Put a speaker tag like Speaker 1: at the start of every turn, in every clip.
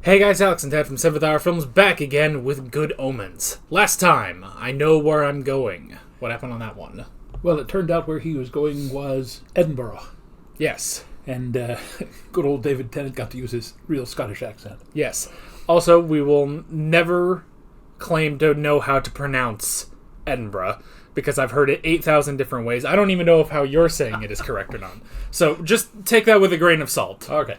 Speaker 1: Hey guys, Alex and Ted from 7th Hour Films back again with Good Omens. Last time, I know where I'm going. What happened on that one?
Speaker 2: Well, it turned out where he was going was Edinburgh.
Speaker 1: Yes.
Speaker 2: And good old David Tennant got to use his real Scottish accent.
Speaker 1: Yes. Also, we will never claim to know how to pronounce Edinburgh, because I've heard it 8,000 different ways. I don't even know if how you're saying it is correct or not. So just take that with a grain of salt.
Speaker 2: Okay.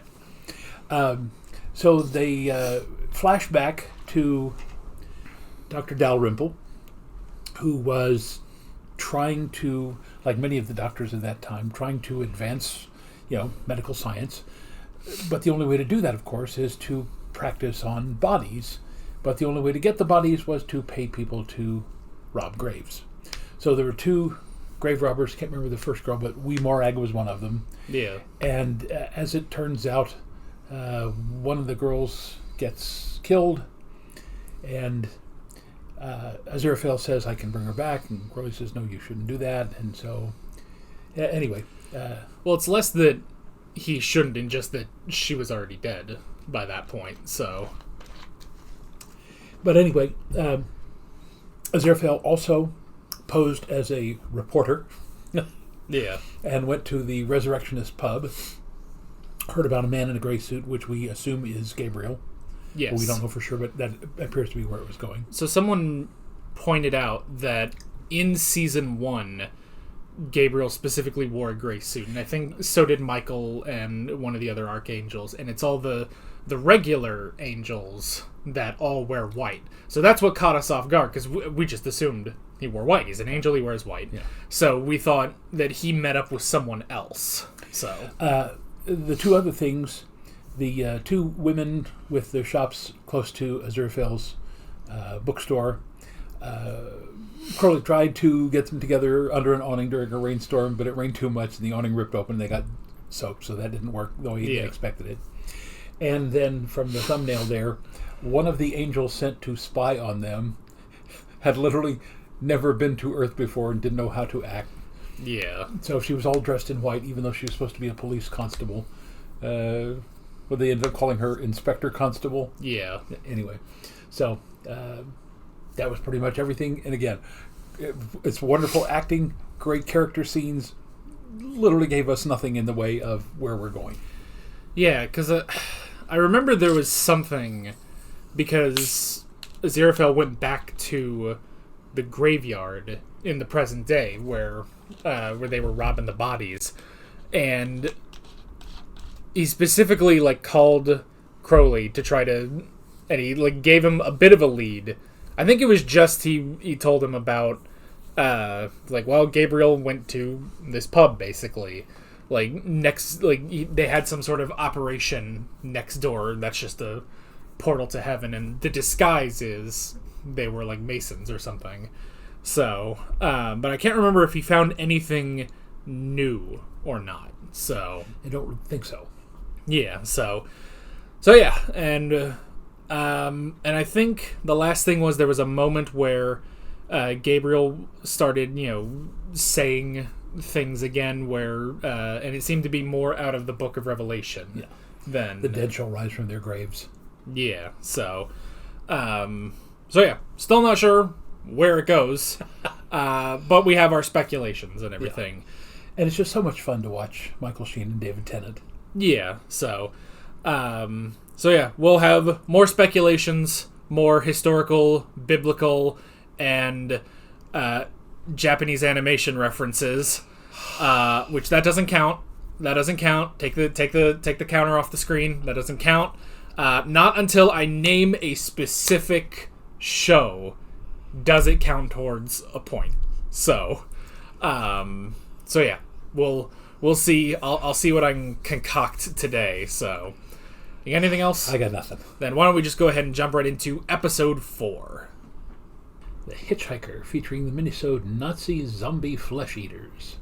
Speaker 2: So they flash back to Dr. Dalrymple, who was trying to, like many of the doctors at that time, trying to advance, medical science. But the only way to do that, of course, is to practice on bodies. But the only way to get the bodies was to pay people to rob graves. So there were two grave robbers. Can't remember the first girl, but Wee Morag was one of them.
Speaker 1: Yeah.
Speaker 2: And as it turns out, one of the girls gets killed, and Aziraphale says, I can bring her back, and Crowley says, no, you shouldn't do that. And so, anyway.
Speaker 1: Well, it's less that he shouldn't, and just that she was already dead by that point, so.
Speaker 2: But anyway, Aziraphale also posed as a reporter.
Speaker 1: Yeah.
Speaker 2: And went to the Resurrectionist pub. Heard about a man in a gray suit, which we assume is Gabriel.
Speaker 1: Yes.
Speaker 2: Well, we don't know for sure, but that appears to be where it was going.
Speaker 1: So someone pointed out that in season 1, Gabriel specifically wore a gray suit, and I think so did Michael and one of the other archangels, and it's all the regular angels that all wear white. So that's what caught us off guard, because we just assumed he wore white. He's an angel, he wears white. Yeah. So we thought that he met up with someone else. So
Speaker 2: the two other things, the two women with their shops close to Aziraphale's bookstore, Crowley tried to get them together under an awning during a rainstorm, but it rained too much and the awning ripped open and they got soaked, so that didn't work, though he expected it. And then from the thumbnail there, one of the angels sent to spy on them had literally never been to Earth before and didn't know how to act.
Speaker 1: Yeah.
Speaker 2: So she was all dressed in white, even though she was supposed to be a police constable. Well, they ended up calling her Inspector Constable.
Speaker 1: Yeah.
Speaker 2: Anyway, so that was pretty much everything. And again, it's wonderful acting, great character scenes. Literally gave us nothing in the way of where we're going.
Speaker 1: Yeah, because I remember there was something, because Aziraphale went back to the graveyard in the present day where they were robbing the bodies, and he specifically called Crowley to try to, and he gave him a bit of a lead. I think it was just he told him about Gabriel went to this pub basically, they had some sort of operation next door that's just a portal to heaven, and the disguise is they were Masons or something. So, but I can't remember if he found anything new or not. So
Speaker 2: I don't think so.
Speaker 1: Yeah. So yeah, and I think the last thing was there was a moment where Gabriel started, saying things again, where and it seemed to be more out of the Book of Revelation than
Speaker 2: the dead shall rise from their graves.
Speaker 1: Yeah. So yeah, still not sure where it goes, but we have our speculations and everything.
Speaker 2: Yeah. And it's just so much fun to watch Michael Sheen and David Tennant.
Speaker 1: Yeah, so yeah, we'll have more speculations, more historical, biblical, and Japanese animation references, which that doesn't count. That doesn't count. Take the counter off the screen. That doesn't count. Not until I name a specific show does it count towards a point. So yeah, we'll see. I'll see what I can concoct today. So, you got anything else?
Speaker 2: I got nothing.
Speaker 1: Then why don't we just go ahead and jump right into episode 4.
Speaker 2: The Hitchhiker, featuring the minisode Nazi Zombie Flesh Eaters.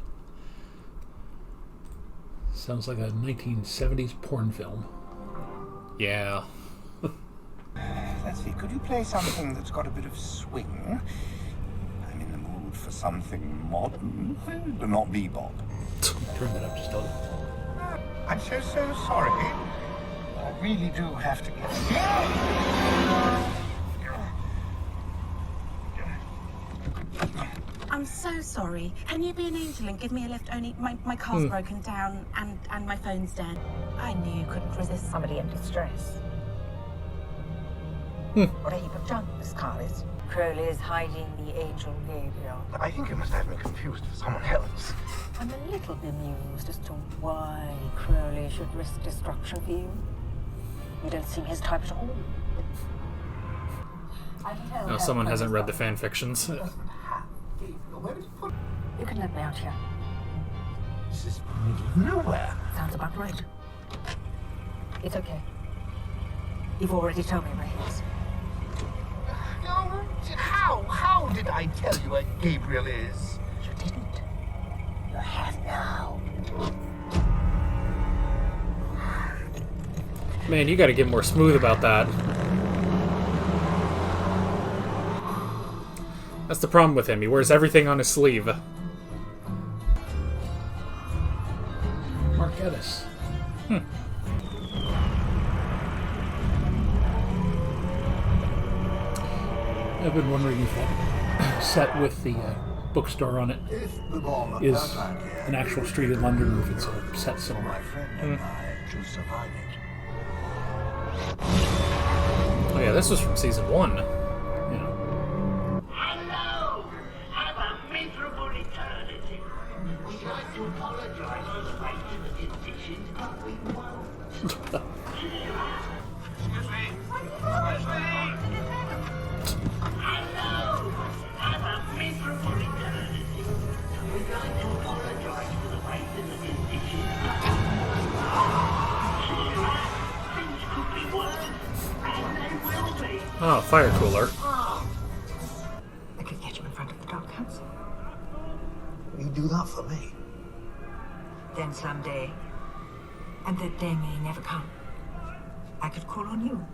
Speaker 2: Sounds like a 1970s porn film.
Speaker 1: Yeah.
Speaker 3: Let's see, could you play something that's got a bit of swing? I'm in the mood for something modern, but not bebop.
Speaker 2: Turn that up just a little.
Speaker 3: I'm so sorry. I really do have to get...
Speaker 4: I'm so sorry. Can you be an angel and give me a lift? Only my car's broken down and my phone's dead. I knew you couldn't resist somebody in distress. What a heap of junk this car is. Crowley is hiding the angel Gabriel.
Speaker 3: I think you must have me confused with someone else.
Speaker 4: I'm a little bemused as to why Crowley should risk destruction for you. You don't seem his type at all.
Speaker 1: No, someone hasn't read the fan fictions.
Speaker 3: Where did you put...
Speaker 4: You can let me out here.
Speaker 3: This is middle of nowhere.
Speaker 4: Sounds about right. It's okay. You've already told me where he is.
Speaker 3: How did I tell you where Gabriel is?
Speaker 4: You didn't. You have now.
Speaker 1: Man, you gotta get more smooth about that. That's the problem with him. He wears everything on his sleeve.
Speaker 2: Mark Geddes. I've been wondering if that set with the bookstore on it is an actual street in London or if it's a set somewhere.
Speaker 1: Oh yeah, this was from season 1.
Speaker 2: Yeah.
Speaker 5: Hello! Have a miserable eternity. We'd like to apologise for the weight of the conditions, but we won't. Excuse me. Hello! Have a miserable eternity. We'd like to apologise for the weight of the conditions. Things could be worse, and they will be.
Speaker 1: Oh, fire cooler.
Speaker 4: I could get you in front of the dark house.
Speaker 3: You do that for me?
Speaker 4: Then someday, and that day may never come, I could call on you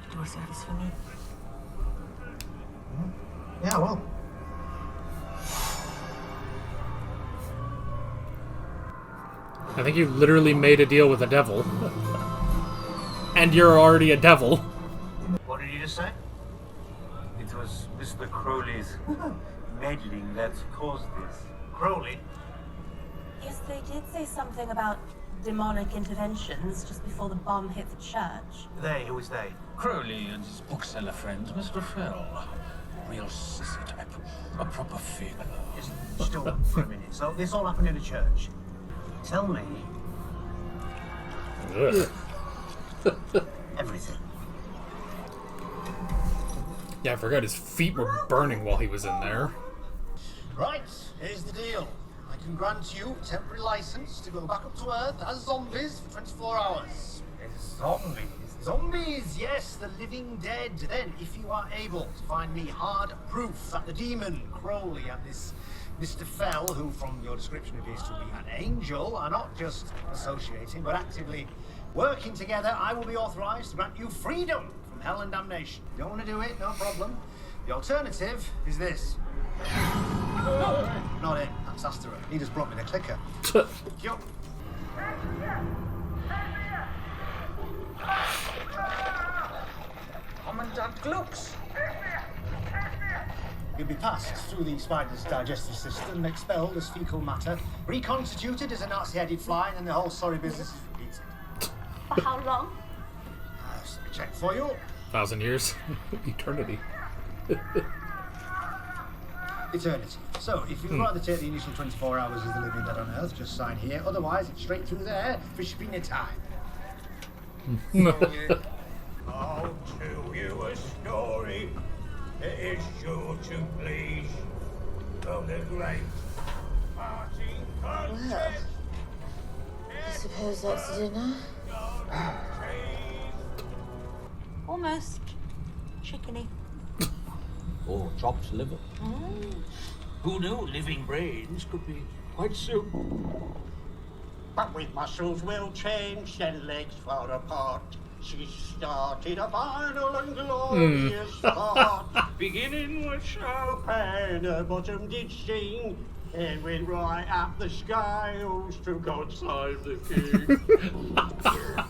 Speaker 4: to do a service for me.
Speaker 3: Yeah, well.
Speaker 1: I think you literally made a deal with the devil. And you're already a devil.
Speaker 6: What did you just say? It was Mr. Crowley's meddling that caused this.
Speaker 3: Crowley?
Speaker 4: Yes, they did say something about demonic interventions just before the bomb hit the church.
Speaker 3: They, who is they?
Speaker 7: Crowley and his bookseller friend, Mr. Fell. Real sissy type. A proper figure.
Speaker 6: Just stop for a minute. So this all happened in a church. Tell me
Speaker 1: Ugh.
Speaker 6: everything.
Speaker 1: Yeah, I forgot his feet were burning while he was in there.
Speaker 8: Right, here's the deal. I can grant you a temporary license to go back up to Earth as zombies for 24 hours.
Speaker 6: Zombies.
Speaker 8: Zombies, yes, the living dead. Then, if you are able to find me hard proof that the demon, Crowley, and this Mr. Fell, who from your description appears to be an angel, are not just associating, but actively working together, I will be authorized to grant you freedom from hell and damnation. You don't want to do it? No problem. The alternative is this. No, not it. That's Asteroid. He just brought me the clicker. Yup.
Speaker 6: Commandant Glux.
Speaker 8: You'll be passed through the spider's digestive system, expelled as fecal matter, reconstituted as a Nazi-headed fly, and the whole sorry business is repeated.
Speaker 4: For how long?
Speaker 8: Check for you.
Speaker 1: 1,000 years.
Speaker 2: Eternity.
Speaker 8: Eternity. So, if you'd rather take the initial 24 hours as the living dead on Earth, just sign here. Otherwise, it's straight through there for Spinner time.
Speaker 5: I'll tell you a story that is sure to please of the great party contest.
Speaker 9: I suppose that's dinner.
Speaker 4: Almost. Chickeny.
Speaker 7: Or chopped liver. Who knew living brains could be quite soup?
Speaker 8: But with muscles well changed and legs far apart, she started a final and glorious part. Beginning with Chopin, her bottom did sing, and went right up the scales to God save the king.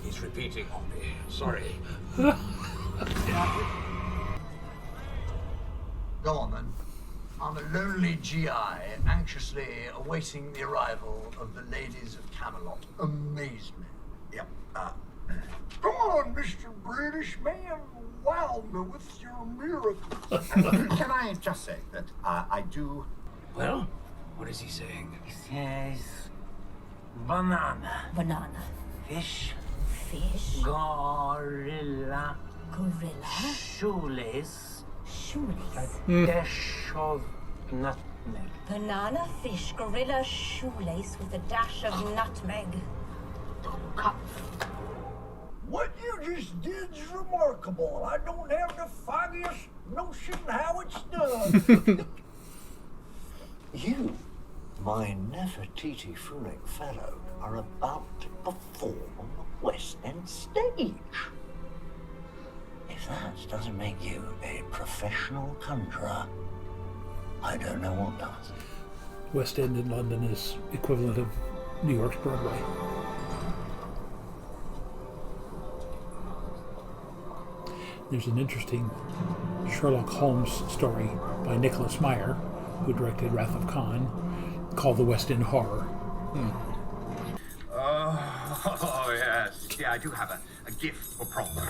Speaker 7: His needs repeating on me. Sorry.
Speaker 10: Go on, then. I'm a lonely GI, anxiously awaiting the arrival of the ladies of Camelot. Amaze me.
Speaker 3: Yep. Come on, Mr. British man. Wow me with your miracles. Can I just say that I do...
Speaker 7: Well, what is he saying?
Speaker 6: He says banana,
Speaker 4: Banana.
Speaker 6: fish,
Speaker 4: Fish.
Speaker 6: gorilla,
Speaker 4: Gorilla.
Speaker 6: shoelace,
Speaker 4: Shoelace.
Speaker 6: dash of nutmeg.
Speaker 4: Banana, fish, gorilla, shoelace with a dash of nutmeg.
Speaker 10: What you just did's remarkable. I don't have the foggiest notion how it's done. You, my Nefertiti Phonic fellow, are about to perform on the West End stage. If that doesn't make you a professional conjurer, I don't know what does.
Speaker 2: West End in London is equivalent of New York's Broadway. There's an interesting Sherlock Holmes story by Nicholas Meyer, who directed Wrath of Khan, called The West End Horror.
Speaker 8: Oh, yes. Yeah, I do have a gift for proper.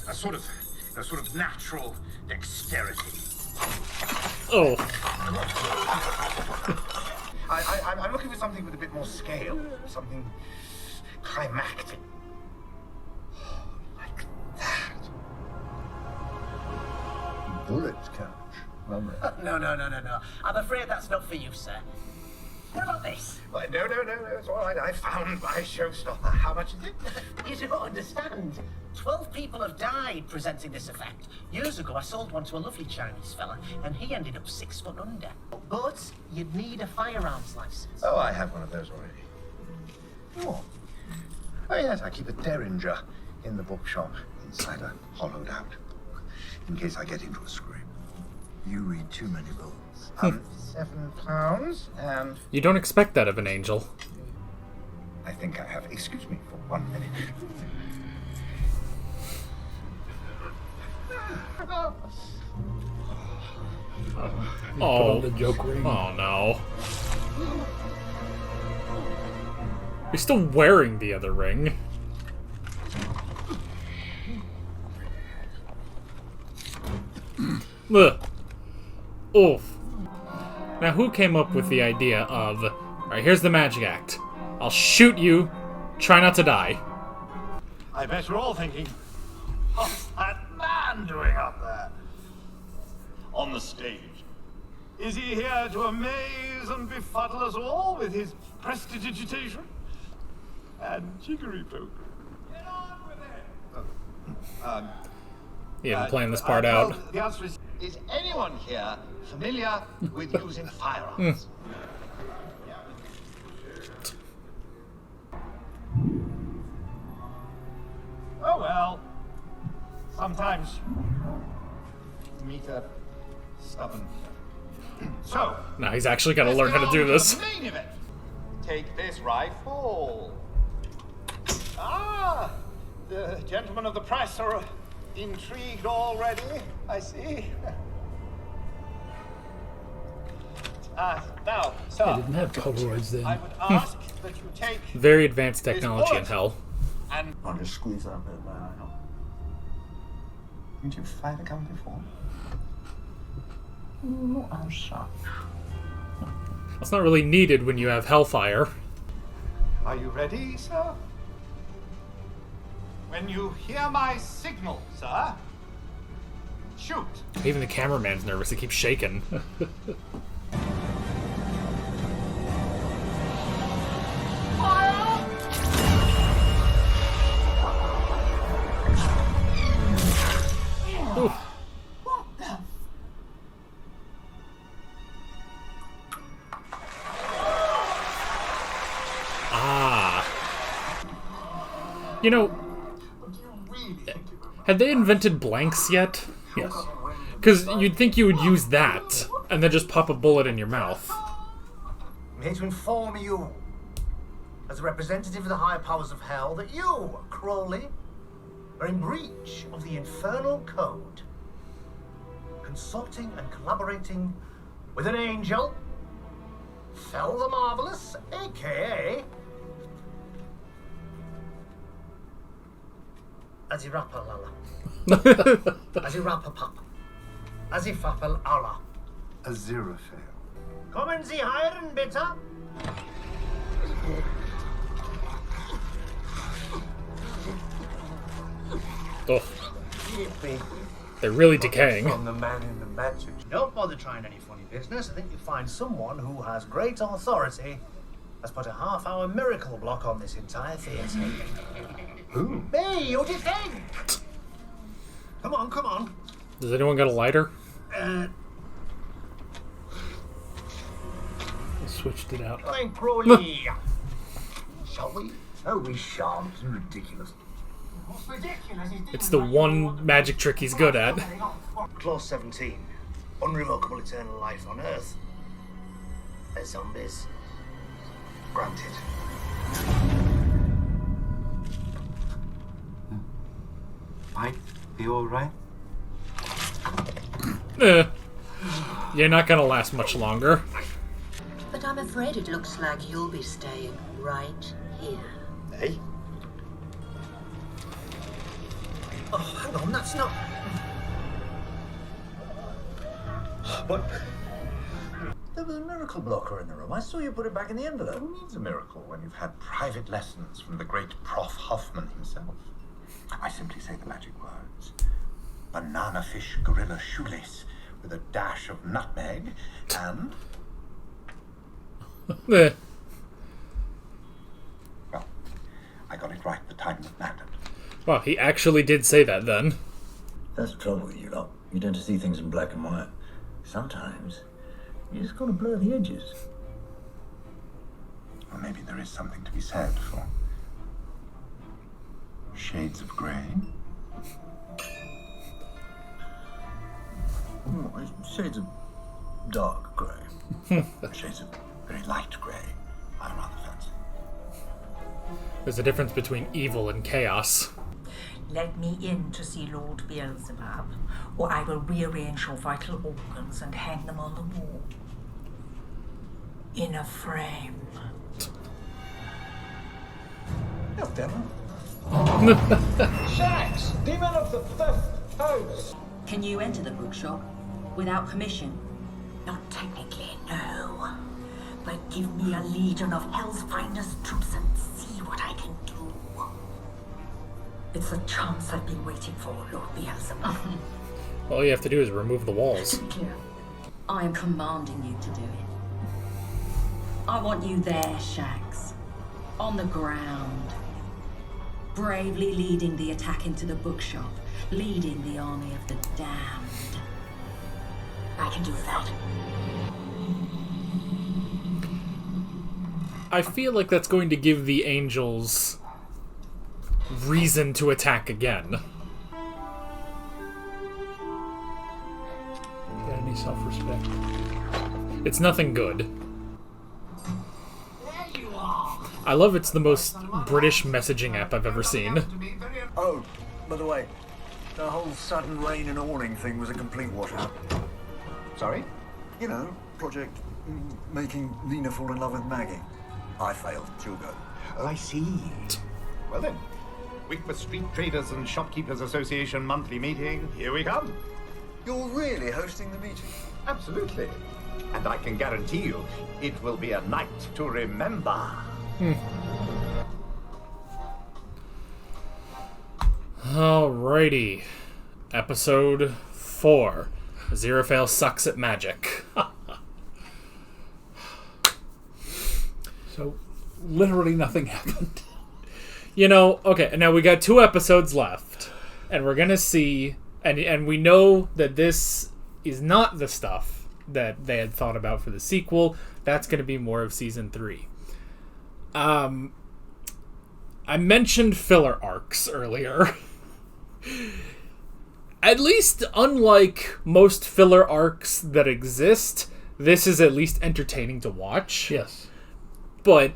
Speaker 8: A sort of natural dexterity.
Speaker 1: Oh.
Speaker 3: I'm looking for something with a bit more scale. Something climactic. Like that.
Speaker 10: Bullets couch. Lovely.
Speaker 8: No. I'm afraid that's not for you, sir. What about this?
Speaker 3: No, it's all right. I found my showstopper. How much is it?
Speaker 8: You don't understand. 12 people have died presenting this effect. Years ago, I sold one to a lovely Chinese fella, and he ended up 6 foot under. But you'd need a firearms license.
Speaker 3: Oh, I have one of those already. Oh. Oh, yes, I keep a Derringer in the bookshop inside a hollowed out book in case I get into a scrape.
Speaker 10: You read too many books.
Speaker 3: £7, and
Speaker 1: You don't expect that of an angel.
Speaker 3: I think I have. Excuse me for 1 minute.
Speaker 2: Put on the joke ring.
Speaker 1: Oh no. You're still wearing the other ring. Ugh. Oof. Now, who came up with the idea of, alright, here's the magic act. I'll shoot you, try not to die.
Speaker 8: I bet you're all thinking, what's that man doing up there? On the stage. Is he here to amaze and befuddle us all with his prestidigitation? And jiggery pokery. Get on with it!
Speaker 1: You haven't planned this part
Speaker 8: well,
Speaker 1: out.
Speaker 8: the answer is anyone here familiar with using firearms? Oh well. Sometimes meet a stubborn. So
Speaker 1: Now he's actually got to learn how to do this.
Speaker 8: the main event. Take this rifle. Ah, the gentlemen of the press are intrigued already, I see. Now, sir,
Speaker 2: They didn't have Polaroids then.
Speaker 8: I would ask that you take
Speaker 1: Very advanced technology in hell.
Speaker 8: and
Speaker 3: I'll just squeeze that a bit there. Didn't you fight a gun before? Not as such.
Speaker 1: That's not really needed when you have hellfire.
Speaker 8: are you ready, sir? When you hear my signal, sir, shoot.
Speaker 1: Even the cameraman's nervous, he keeps shaking. Oof. Ah. You know, have they invented blanks yet?
Speaker 2: Yes.
Speaker 1: Because you'd think you would use that, and then just pop a bullet in your mouth.
Speaker 3: May to inform you
Speaker 8: as a representative of the higher powers of hell, that you, Crowley, are in breach of the infernal code, consulting and collaborating with an angel, Fell the Marvelous, aka Azirapalala. Azirapapap. Azifapal Allah.
Speaker 3: Aziraphale.
Speaker 8: Kommen Sie heiren, bitte?
Speaker 1: Ugh. They're really decaying.
Speaker 6: From the man in the magic.
Speaker 8: Don't bother trying any funny business. I think you'll find someone who has great authority has put a half-hour miracle block on this entire theatre.
Speaker 3: Who?
Speaker 8: Me, who do you think? Come on, come on.
Speaker 1: Does anyone got a lighter?
Speaker 2: Switched it out.
Speaker 8: I'm Crowley.
Speaker 3: Shall we? Oh, we shan't. It's ridiculous.
Speaker 8: What's ridiculous?
Speaker 1: It's the one magic trick he's good at.
Speaker 8: Clause 17. Unrevocable eternal life on Earth. They're zombies. Granted.
Speaker 6: Might be alright.
Speaker 1: You're not gonna last much longer.
Speaker 4: But I'm afraid it looks like you'll be staying right here.
Speaker 8: Hey? Oh, hang on, that's not... But...
Speaker 3: There was a miracle blocker in the room. I saw you put it back in the envelope. Who needs a miracle when you've had private lessons from the great Prof. Hoffman himself? I simply say the magic words. Banana fish gorilla shoelace with a dash of nutmeg and...
Speaker 1: Eh.
Speaker 3: Well, I got it right the time that mattered.
Speaker 1: Well, he actually did say that then.
Speaker 11: That's the trouble with you lot. You tend to see things in black and white. Sometimes, you just gotta blur the edges.
Speaker 3: Or maybe there is something to be said for shades of grey.
Speaker 11: Shades of dark grey.
Speaker 3: Shades of very light grey, I rather fancy.
Speaker 1: There's a difference between evil and chaos.
Speaker 12: Let me in to see Lord Beelzebub, or I will rearrange your vital organs and hang them on the wall. In a frame.
Speaker 10: No, devil. Shax, demon of the fifth house.
Speaker 13: Can you enter the bookshop without permission?
Speaker 12: Not technically, no. But give me a legion of hell's finest troops and see what I can do. It's a chance I've been waiting for, Lord Beelzebub.
Speaker 1: All you have to do is remove the walls.
Speaker 13: I am commanding you to do it. I want you there, Shax. On the ground. Bravely leading the attack into the bookshop. Leading the army of the damned.
Speaker 12: I can do that.
Speaker 1: I feel like that's going to give the angels reason to attack again.
Speaker 2: Got any self-respect?
Speaker 1: It's nothing good. I love it's the most British messaging app I've ever seen.
Speaker 10: Oh, by the way, the whole sudden rain and awning thing was a complete washout.
Speaker 3: Sorry?
Speaker 10: You know, project making Lena fall in love with Maggie. I failed. She'll go.
Speaker 3: Oh, I see.
Speaker 14: Well then, Wickworth Street Traders and Shopkeepers Association monthly meeting. Here we come.
Speaker 10: You're really hosting the meeting?
Speaker 14: Absolutely. And I can guarantee you, it will be a night to remember.
Speaker 1: Alrighty. Episode 4. Aziraphale sucks at magic.
Speaker 2: So, literally nothing happened.
Speaker 1: You know, okay, now we got 2 episodes left. And we're gonna see... And we know that this is not the stuff that they had thought about for the sequel. That's gonna be more of Season 3. I mentioned filler arcs earlier. At least, unlike most filler arcs that exist, this is at least entertaining to watch.
Speaker 2: Yes.
Speaker 1: But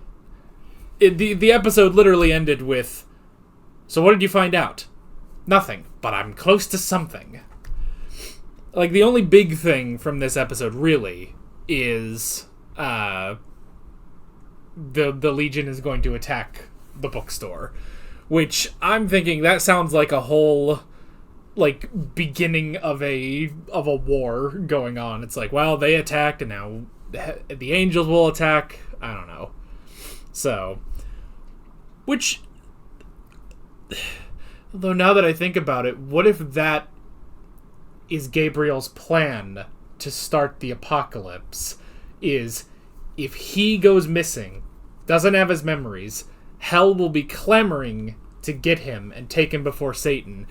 Speaker 1: the episode literally ended with, so what did you find out? Nothing, but I'm close to something. Like, the only big thing from this episode, really, is the Legion is going to attack the bookstore. Which, I'm thinking, that sounds like a whole, like, beginning of a war going on. It's like, well, they attacked, and now the angels will attack. I don't know. So, which, although now that I think about it, what if that is Gabriel's plan to start the apocalypse? Is, if he goes missing, doesn't have his memories, hell will be clamoring to get him and take him before Satan.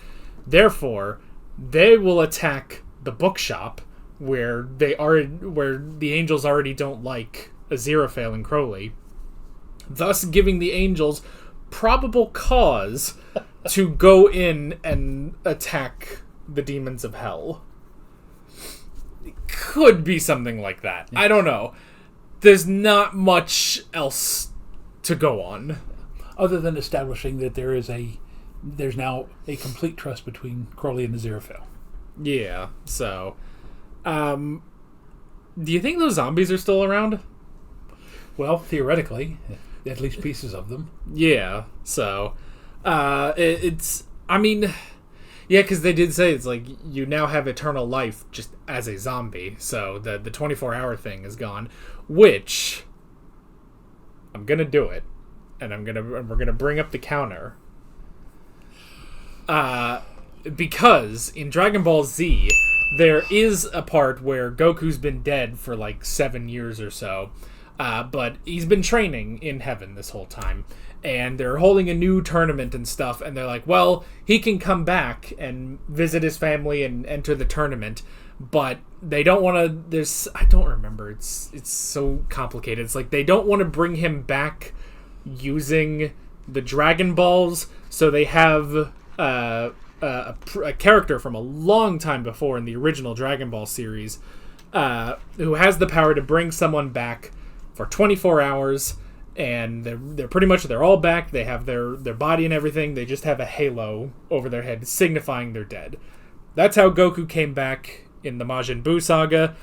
Speaker 1: Therefore, they will attack the bookshop where the angels already don't like Aziraphale and Crowley, thus giving the angels probable cause to go in and attack the demons of hell. It could be something like that. I don't know. There's not much else to go on.
Speaker 2: Other than establishing that there's now a complete trust between Crowley and Aziraphale.
Speaker 1: Yeah, so... do you think those zombies are still around?
Speaker 2: Well, theoretically, at least pieces of them.
Speaker 1: Yeah, so... it's... I mean... Yeah, because they did say it's like, you now have eternal life just as a zombie, so the 24-hour thing is gone, which... I'm gonna do it. And we're gonna bring up the counter. Because in Dragon Ball Z, there is a part where Goku's been dead for like 7 years or so, but he's been training in heaven this whole time, and they're holding a new tournament and stuff, and they're like, well, he can come back and visit his family and enter the tournament, but they don't want to, I don't remember, it's so complicated. It's like they don't want to bring him back using the Dragon Balls, so they have a character from a long time before in the original Dragon Ball series who has the power to bring someone back for 24 hours, and they're all back. They have their body and everything. They just have a halo over their head signifying they're dead. That's how Goku came back in the Majin Buu saga.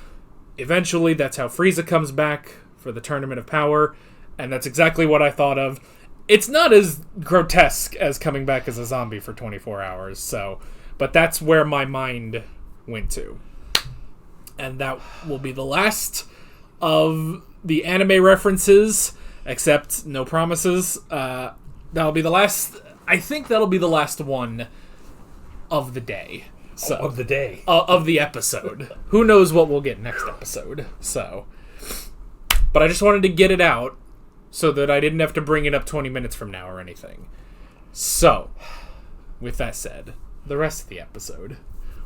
Speaker 1: Eventually, that's how Frieza comes back for the Tournament of Power. And that's exactly what I thought of. It's not as grotesque as coming back as a zombie for 24 hours, so... But that's where my mind went to. And that will be the last of the anime references, except no promises. That'll be the last... I think that'll be the last one of the day. So,
Speaker 2: of the day.
Speaker 1: Of the episode. Who knows what we'll get next episode, so... But I just wanted to get it out, so that I didn't have to bring it up 20 minutes from now or anything. So, with that said, the rest of the episode,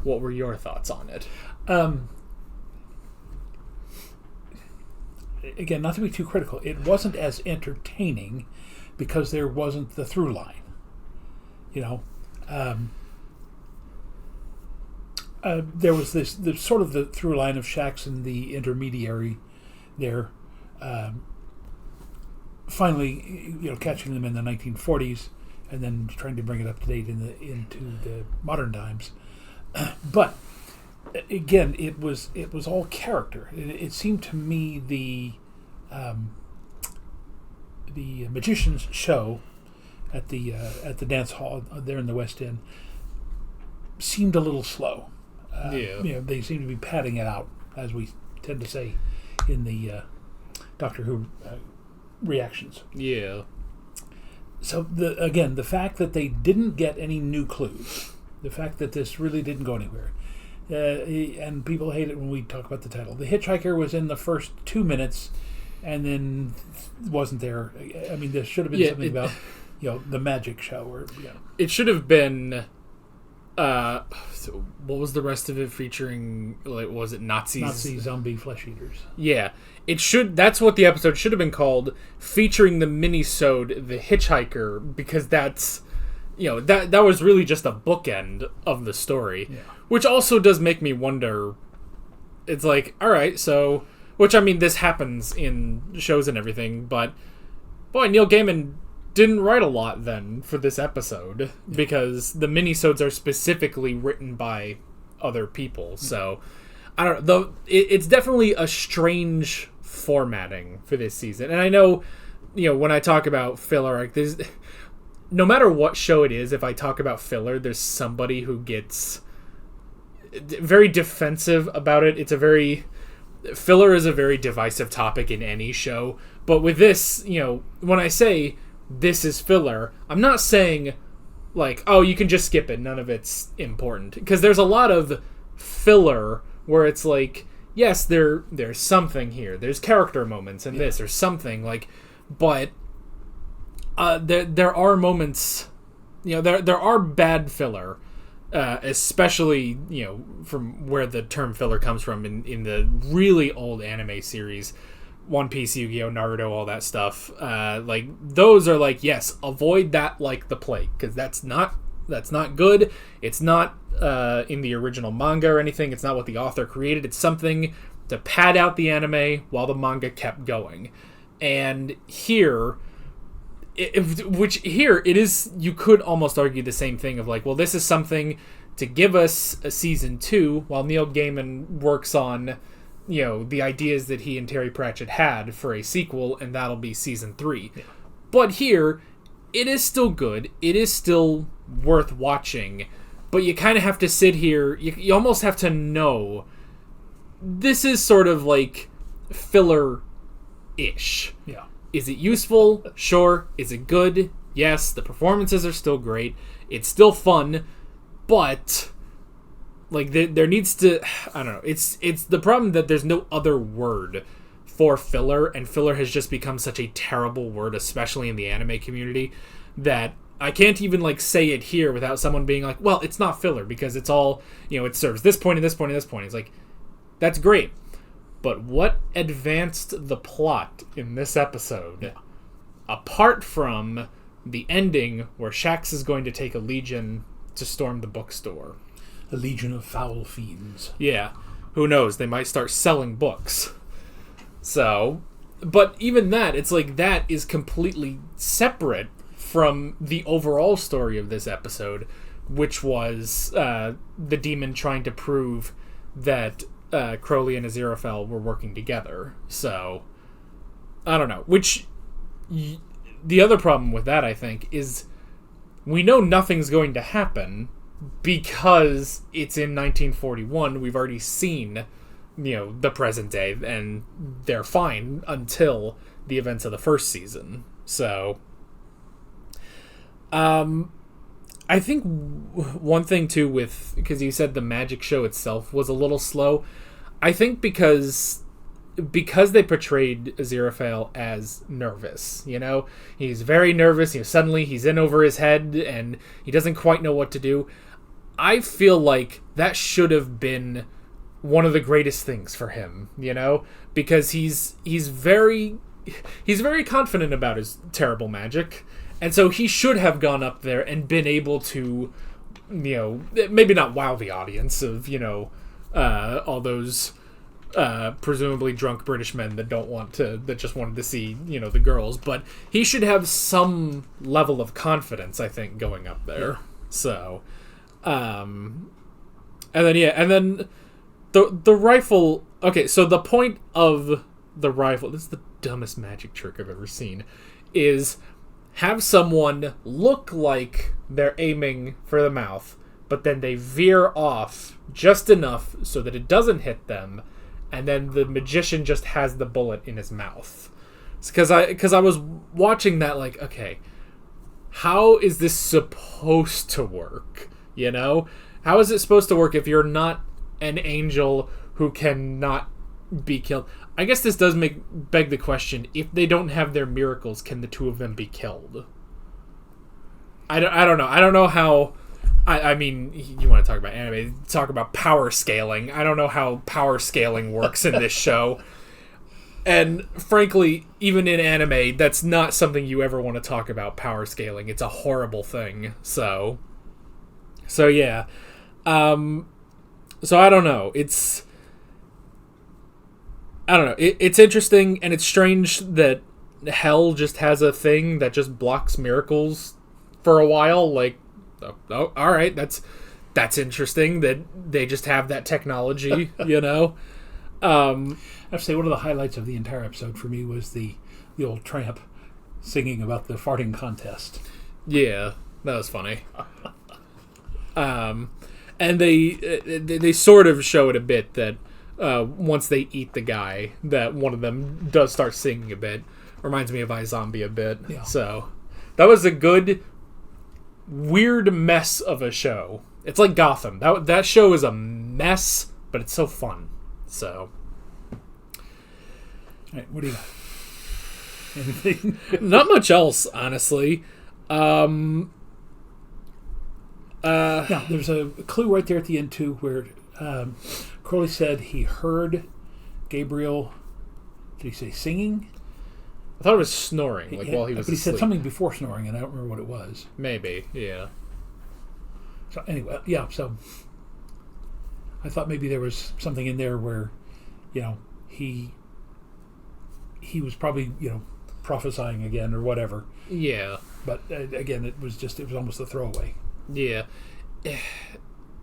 Speaker 1: what were your thoughts on it?
Speaker 2: Again, not to be too critical, it wasn't as entertaining because there wasn't the through line. You know, there was the sort of the through line of Shax and the intermediary there. Finally, catching them in the 1940s, and then trying to bring it up to date into the modern times. But again, it was all character. It seemed to me the magician's show at the dance hall there in the West End seemed a little slow. They seemed to be padding it out, as we tend to say in the Doctor Who reactions.
Speaker 1: Yeah.
Speaker 2: So the fact that they didn't get any new clues, the fact that this really didn't go anywhere, and people hate it when we talk about the title. The Hitchhiker was in the first 2 minutes, and then wasn't there. I mean, there should have been something about the magic show, or
Speaker 1: it should have been. So what was the rest of it featuring? Like, was it Nazis?
Speaker 2: Nazi zombie flesh eaters.
Speaker 1: Yeah, it should. That's what the episode should have been called, featuring the mini-sode, The Hitchhiker, because that's, that was really just a bookend of the story, which also does make me wonder. It's like, all right, so, which I mean, this happens in shows and everything, but boy, Neil Gaiman didn't write a lot then for this episode, because the minisodes are specifically written by other people. So I don't know. It's definitely a strange formatting for this season. And I know, when I talk about filler, like there's, no matter what show it is, if I talk about filler, there's somebody who gets very defensive about it. Filler is a very divisive topic in any show. But with this, when I say this is filler, I'm not saying like, oh, you can just skip it, none of it's important. Because there's a lot of filler where it's like, yes, there's something here. There's character moments in this or something, like, but there are moments, there are bad filler, especially, from where the term filler comes from in the really old anime series, One Piece, Yu-Gi-Oh!, Naruto, all that stuff. Like, those are like, yes, avoid that like the plague, because that's not good. It's not in the original manga or anything. It's not what the author created. It's something to pad out the anime while the manga kept going. And here, it is, you could almost argue the same thing of like, well, this is something to give us a season 2 while Neil Gaiman works on, the ideas that he and Terry Pratchett had for a sequel, and that'll be season 3. Yeah. But here, it is still good. It is still worth watching. But you kind of have to sit here. You almost have to know this is sort of like filler-ish.
Speaker 2: Yeah.
Speaker 1: Is it useful? Sure. Is it good? Yes. The performances are still great. It's still fun. But like there needs to, I don't know. It's the problem that there's no other word for filler, and filler has just become such a terrible word, especially in the anime community, that I can't even like say it here without someone being like, well, it's not filler because it's all, it serves this point and this point and this point. It's like, that's great. But what advanced the plot in this episode, apart from the ending where Shax is going to take a legion to storm the bookstore?
Speaker 2: A legion of foul fiends.
Speaker 1: Yeah. Who knows? They might start selling books. So, but even that, it's like that is completely separate from the overall story of this episode, which was the demon trying to prove that Crowley and Aziraphale were working together. So, I don't know. Which, the other problem with that, I think, is we know nothing's going to happen because it's in 1941. We've already seen, the present day, and they're fine until the events of the first season. So, I think one thing too because you said the magic show itself was a little slow, I think because they portrayed Aziraphale as nervous, he's very nervous, suddenly he's in over his head and he doesn't quite know what to do. I feel like that should have been one of the greatest things for him, because he's very confident about his terrible magic. And so he should have gone up there and been able to, maybe not wow the audience of, all those presumably drunk British men that just wanted to see, the girls. But he should have some level of confidence, I think, going up there. Yeah. So, and then the rifle. Okay, so the point of the rifle, this is the dumbest magic trick I've ever seen, is have someone look like they're aiming for the mouth, but then they veer off just enough so that it doesn't hit them, and then the magician just has the bullet in his mouth. Because I was watching that like, okay, how is this supposed to work? How is it supposed to work if you're not an angel who cannot be killed? I guess this does beg the question, if they don't have their miracles, can the two of them be killed? I don't know. I don't know how... I mean, you want to talk about anime, talk about power scaling. I don't know how power scaling works in this show. And frankly, even in anime, that's not something you ever want to talk about, power scaling. It's a horrible thing. So yeah. So I don't know. I don't know. It's interesting, and it's strange that hell just has a thing that just blocks miracles for a while. Like, oh, all right, that's interesting that they just have that technology, you know.
Speaker 2: I have to say, one of the highlights of the entire episode for me was the old tramp singing about the farting contest.
Speaker 1: Yeah, that was funny. And they sort of show it a bit that once they eat the guy, that one of them does start singing a bit. Reminds me of iZombie a bit.
Speaker 2: Yeah.
Speaker 1: So that was a good, weird mess of a show. It's like Gotham. That show is a mess, but it's so fun. So,
Speaker 2: all right, what do you got? Anything?
Speaker 1: Not much else, honestly.
Speaker 2: Now, there's a clue right there at the end too, where Crowley said he heard Gabriel. Did he say singing?
Speaker 1: I thought it was snoring, while he was
Speaker 2: But he
Speaker 1: asleep.
Speaker 2: said something before snoring, and I don't remember what it was.
Speaker 1: Maybe, yeah.
Speaker 2: So anyway, yeah. So I thought maybe there was something in there where, he was probably prophesying again or whatever.
Speaker 1: Yeah.
Speaker 2: But again, it was almost a throwaway.
Speaker 1: Yeah.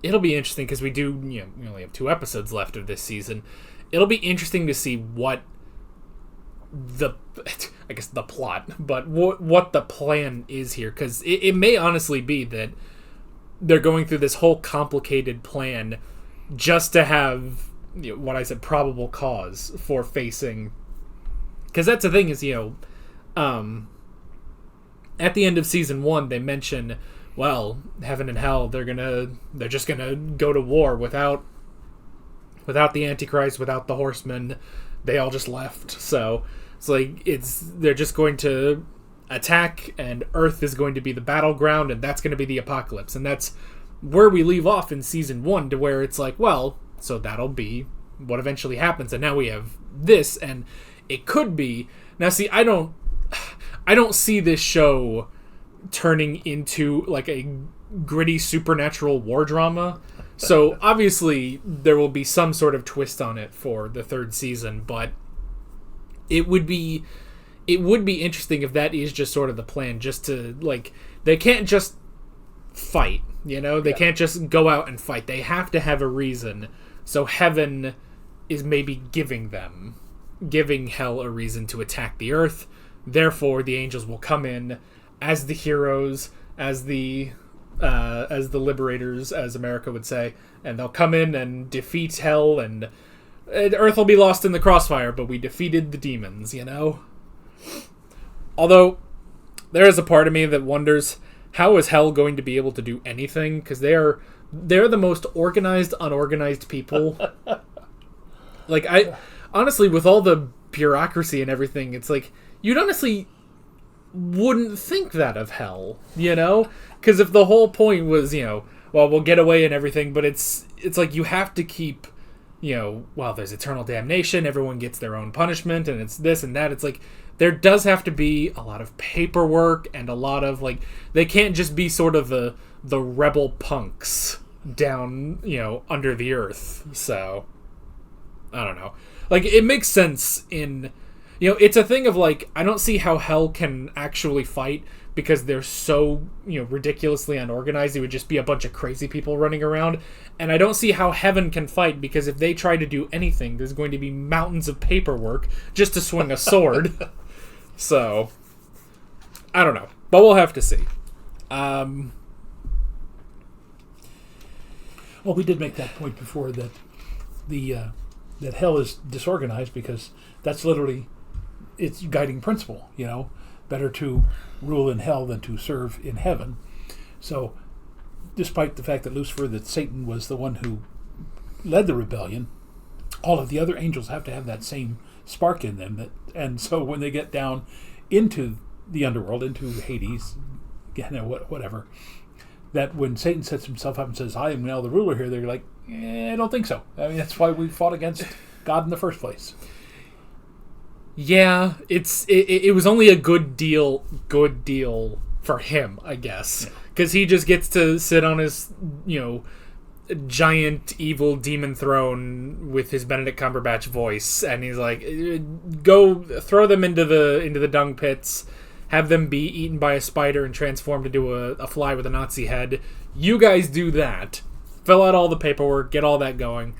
Speaker 1: It'll be interesting because we only have 2 episodes left of this season. It'll be interesting to see what the plot, but what the plan is here, because it may honestly be that they're going through this whole complicated plan just to have what I said, probable cause for facing. Because that's the thing is, at the end of season 1, they mention, well, heaven and hell, they're just gonna go to war without the Antichrist, without the horsemen. They all just left. So it's like they're just going to attack, and Earth is going to be the battleground, and that's going to be the apocalypse. And that's where we leave off in season 1, to where it's like, well, so that'll be what eventually happens, and now we have this, and it could be. Now, see, I don't see this show turning into like a gritty supernatural war drama. So obviously there will be some sort of twist on it for the 3rd season, but it would be interesting if that is just sort of the plan, just to, like, they can't just fight, they can't just go out and fight. They have to have a reason. So heaven is maybe giving hell a reason to attack the earth. Therefore, the angels will come in as the heroes, as the liberators, as America would say, and they'll come in and defeat hell, and Earth will be lost in the crossfire, but we defeated the demons, Although, there is a part of me that wonders, how is hell going to be able to do anything? Because they're the most organized, unorganized people. Like, honestly, with all the bureaucracy and everything, it's like, you'd honestly wouldn't think that of hell, Because if the whole point was, well, we'll get away and everything, but it's like you have to keep, well, there's eternal damnation, everyone gets their own punishment, and it's this and that. It's like, there does have to be a lot of paperwork and a lot of, like, they can't just be sort of the rebel punks down, under the earth. So, I don't know. Like, it makes sense in... it's a thing of, like, I don't see how hell can actually fight because they're so, ridiculously unorganized. It would just be a bunch of crazy people running around. And I don't see how heaven can fight, because if they try to do anything, there's going to be mountains of paperwork just to swing a sword. So, I don't know. But we'll have to see.
Speaker 2: Well, we did make that point before, that that hell is disorganized, because that's literally its guiding principle, better to rule in hell than to serve in heaven. So despite the fact that Satan was the one who led the rebellion, all of the other angels have to have that same spark in them, and so when they get down into the underworld, into Hades, whatever, that when Satan sets himself up and says, I am now the ruler here, they're like, I don't think so. I mean, that's why we fought against God in the first place.
Speaker 1: Yeah, it was only a good deal for him, I guess, because he just gets to sit on his giant evil demon throne with his Benedict Cumberbatch voice, and he's like, go throw them into the dung pits, have them be eaten by a spider and transformed into a fly with a Nazi head. You guys do that. Fill out all the paperwork, get all that going.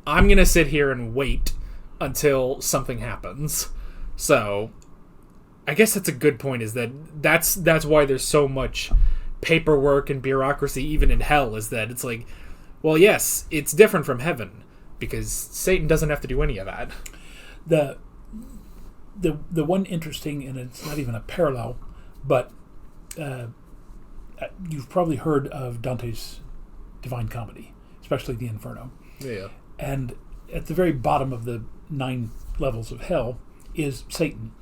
Speaker 1: I'm going to sit here and wait until something happens. So, I guess that's a good point, is that's why there's so much paperwork and bureaucracy even in hell, is that it's like, well, yes, it's different from heaven, because Satan doesn't have to do any of that.
Speaker 2: The one interesting, and it's not even a parallel, but you've probably heard of Dante's Divine Comedy, especially the Inferno.
Speaker 1: Yeah.
Speaker 2: And at the very bottom of the 9 levels of hell is Satan,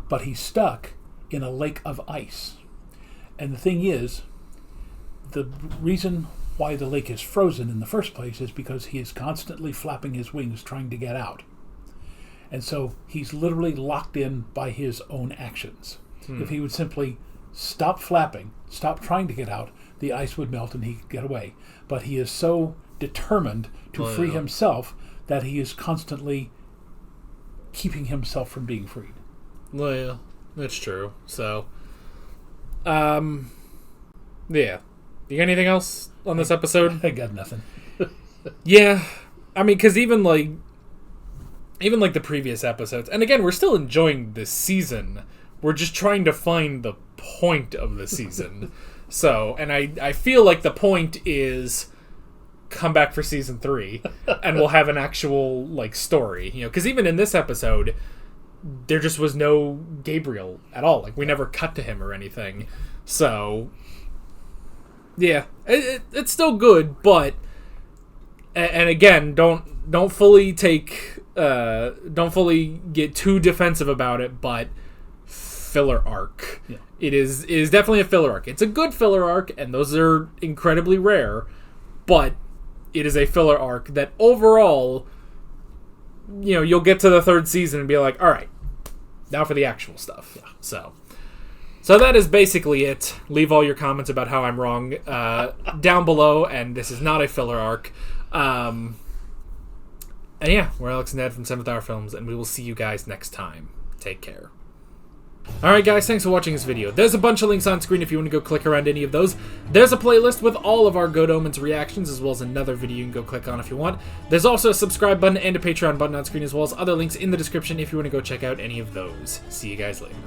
Speaker 2: but he's stuck in a lake of ice. And the thing is, the reason why the lake is frozen in the first place is because he is constantly flapping his wings trying to get out. And so he's literally locked in by his own actions. If he would simply stop flapping, stop trying to get out, the ice would melt and he could get away. But he is so determined to free himself that he is constantly keeping himself from being freed.
Speaker 1: Well, yeah, that's true. So, yeah. You got anything else on this episode?
Speaker 2: I got nothing.
Speaker 1: Yeah. I mean, because even like the previous episodes, and again, we're still enjoying this season. We're just trying to find the point of the season. So, and I feel like the point is come back for season 3 and we'll have an actual like story, you know, because even in this episode there just was no Gabriel at all. Like, we never cut to him or anything. So yeah, it's still good, but and again, don't fully get too defensive about it, but filler arc.
Speaker 2: Yeah.
Speaker 1: It is definitely a filler arc. It's a good filler arc, and those are incredibly rare, but it is a filler arc that overall, you know, you'll get to the 3rd season and be like, all right, now for the actual stuff. Yeah. So that is basically it. Leave all your comments about how I'm wrong down below, and this is not a filler arc. And yeah, we're Alex and Ed from 7th Hour Films, and we will see you guys next time. Take care. Alright guys, thanks for watching this video. There's a bunch of links on screen if you want to go click around any of those. There's a playlist with all of our Good Omens reactions, as well as another video you can go click on if you want. There's also a subscribe button and a Patreon button on screen, as well as other links in the description if you want to go check out any of those. See you guys later.